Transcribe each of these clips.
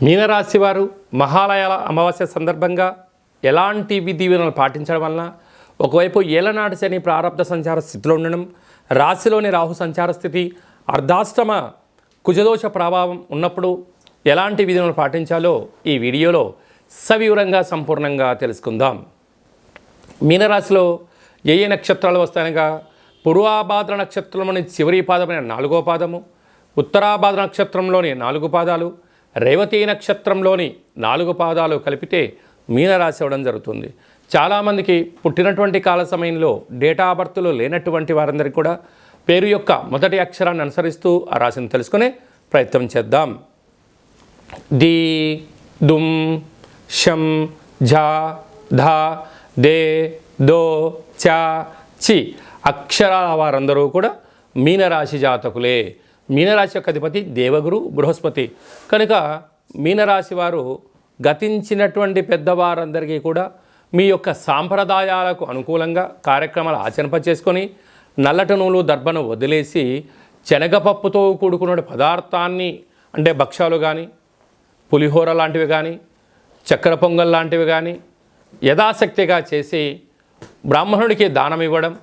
మీనరాశి వారు మహాలయాల అమావాస్య సందర్భంగా ఎలాంటి విధి విధానాలు పాటించడం వలన ఒకవైపు ఏలనాటి శని ప్రారబ్ధ సంచార స్థితిలో ఉండడం, రాశిలోని రాహు సంచార స్థితి, అర్ధాష్టమ కుజదోష ప్రభావం ఉన్నప్పుడు ఎలాంటి విధులను పాటించాలో ఈ వీడియోలో సవివరంగా సంపూర్ణంగా తెలుసుకుందాం. మీనరాశిలో ఏ ఏ నక్షత్రాలు వస్తాయనగా పూర్వాభాద్ర నక్షత్రంలోని చివరి పాదమైన 4వ పాదము, ఉత్తరాభాద్ర నక్షత్రంలోని 4 పాదాలు, రేవతి నక్షత్రంలోని 4 పాదాలు కలిపితే మీనరాశి అవ్వడం జరుగుతుంది. చాలామందికి పుట్టినటువంటి కాల సమయంలో డేటా ఆఫ్ బర్త్లో లేనటువంటి వారందరికీ కూడా పేరు యొక్క మొదటి అక్షరాన్ని అనుసరిస్తూ ఆ రాశిని తెలుసుకునే ప్రయత్నం చేద్దాం. ది, దుమ్, షం, ఝ, ధ, దే, దో, చ, చి అక్షరాల వారందరూ కూడా మీనరాశి జాతకులే. మీనరాశి యొక్క అధిపతి దేవగురు బృహస్పతి కనుక మీనరాశి వారు గతించినటువంటి పెద్దవారందరికీ కూడా మీ యొక్క సాంప్రదాయాలకు అనుకూలంగా కార్యక్రమాలు ఆచరింపచేసుకొని నల్లటి నూలు దర్భను వదిలేసి శనగపప్పుతో కూడుకున్న పదార్థాన్ని అంటే భక్ష్యాలు కానీ, పులిహోర లాంటివి కానీ, చక్కెర పొంగల్ లాంటివి కానీ యథాశక్తిగా చేసి బ్రాహ్మణుడికి దానం ఇవ్వడం,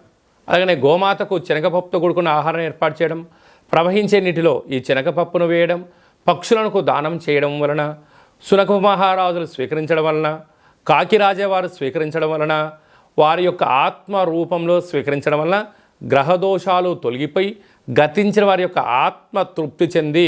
అలాగనే గోమాతకు శనగపప్పుతో కూడుకున్న ఆహారం ఏర్పాటు చేయడం, ప్రవహించే నీటిలో ఈ శనగపప్పును వేయడం, పక్షులకు దానం చేయడం వలన, శునక మహారాజులు స్వీకరించడం వలన, కాకిరాజవారు స్వీకరించడం వలన, వారి యొక్క ఆత్మ రూపంలో స్వీకరించడం వలన గ్రహదోషాలు తొలగిపోయి గతించిన వారి యొక్క ఆత్మ తృప్తి చెంది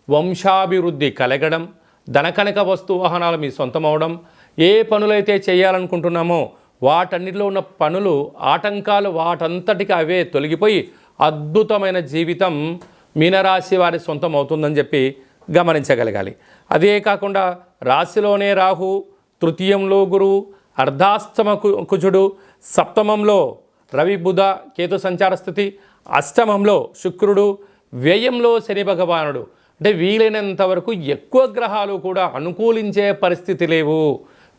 వంశాభివృద్ధి కలగడం, ధనకనక వస్తు వాహనాలు మీ సొంతమవడం, ఏ పనులైతే చేయాలనుకుంటున్నామో వాటన్నిటిలో ఉన్న పనులు ఆటంకాలు వాటంతటికి అవే తొలగిపోయి అద్భుతమైన జీవితం మీనరాశి వారి సొంతం అవుతుందని చెప్పి గమనించగలగాలి. అదే కాకుండా రాశిలోనే రాహు, తృతీయంలో గురువు, అర్ధాష్టమ కుజుడు, సప్తమంలో రవి బుధ కేతు సంచార స్థితి, అష్టమంలో శుక్రుడు, వ్యయంలో శని భగవానుడు, అంటే వీలైనంత వరకు ఎక్కువ గ్రహాలు కూడా అనుకూలించే పరిస్థితి లేవు.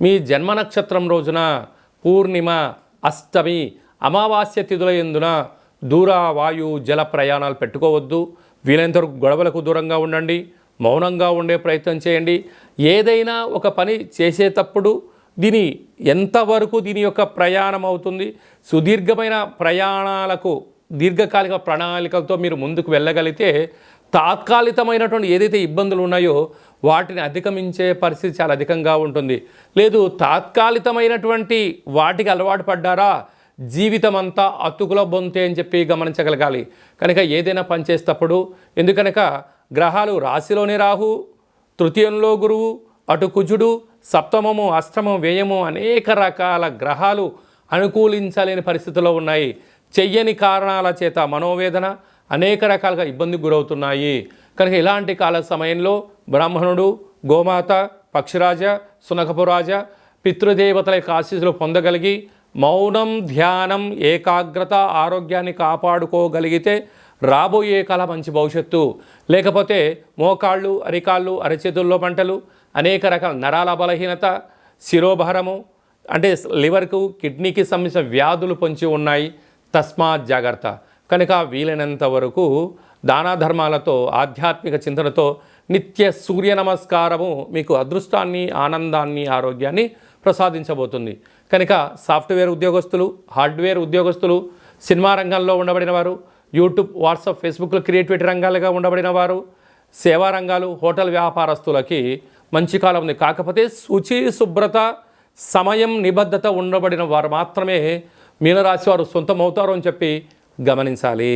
మీ జన్మ నక్షత్రం రోజున పూర్ణిమ, అష్టమి, అమావాస్య తిథుల యందున దూర వాయు జల ప్రయాణాలు పెట్టుకోవద్దు. వీలైనంత వరకు గొడవలకు దూరంగా ఉండండి, మౌనంగా ఉండే ప్రయత్నం చేయండి. ఏదైనా ఒక పని చేసేటప్పుడు ఎంతవరకు దీని యొక్క ప్రయాణం అవుతుంది, సుదీర్ఘమైన ప్రయాణాలకు దీర్ఘకాలిక ప్రణాళికలతో మీరు ముందుకు వెళ్ళగలిగితే తాత్కాలికమైనటువంటి ఏదైతే ఇబ్బందులు ఉన్నాయో వాటిని అధిగమించే పరిస్థితి చాలా అధికంగా ఉంటుంది. లేదు తాత్కాలికమైనటువంటి వాటికి అలవాటు పడ్డారా జీవితం అంతా అతుకుల బొంతే అని చెప్పి గమనించగలగాలి. కనుక ఏదైనా పనిచేసేటప్పుడు ఎందుకనక గ్రహాలు రాశిలోనే రాహు, తృతీయంలో గురువు, అటు కుజుడు, సప్తమము, అష్టమం, వ్యయము అనేక రకాల గ్రహాలు అనుకూలించలేని పరిస్థితుల్లో ఉన్నాయి. చెయ్యని కారణాల చేత మనోవేదన అనేక రకాలుగా ఇబ్బందికి గురవుతున్నాయి. కనుక ఇలాంటి కాల సమయంలో బ్రాహ్మణుడు, గోమాత, పక్షిరాజ, సునకపురాజ, పితృదేవతల యొక్క ఆశీస్సులు పొందగలిగి మౌనం, ధ్యానం, ఏకాగ్రత, ఆరోగ్యాన్ని కాపాడుకోగలిగితే రాబోయే కాల మంచి భవిష్యత్తు. లేకపోతే మోకాళ్ళు, అరికాళ్ళు, అరచేతుల్లో మంటలు, అనేక రకాల నరాల బలహీనత, శిరోభారము అంటే లివర్కు, కిడ్నీకి సంబంధించిన వ్యాధులు పొంచి ఉన్నాయి. తస్మాత్ జాగ్రత్త. కనుక వీలైనంత వరకు దాన ధర్మాలతో, ఆధ్యాత్మిక చింతనతో నిత్య సూర్య నమస్కారము మీకు అదృష్టాన్ని, ఆనందాన్ని, ఆరోగ్యాన్ని ప్రసాదించబోతుంది. కనుక సాఫ్ట్వేర్ ఉద్యోగస్తులు, హార్డ్వేర్ ఉద్యోగస్తులు, సినిమా రంగంలో ఉండబడిన వారు, యూట్యూబ్, వాట్సాప్, ఫేస్బుక్లో క్రియేటివిటీ రంగాలుగా ఉండబడిన వారు, సేవా రంగాలు, హోటల్ వ్యాపారస్తులకి మంచి కాలం ఉంది. కాకపోతే శుచి, శుభ్రత, సమయం, నిబద్ధత ఉండబడిన వారు మాత్రమే మీనరాశి వారు సొంతం అవుతారు అని చెప్పి గమనించాలి.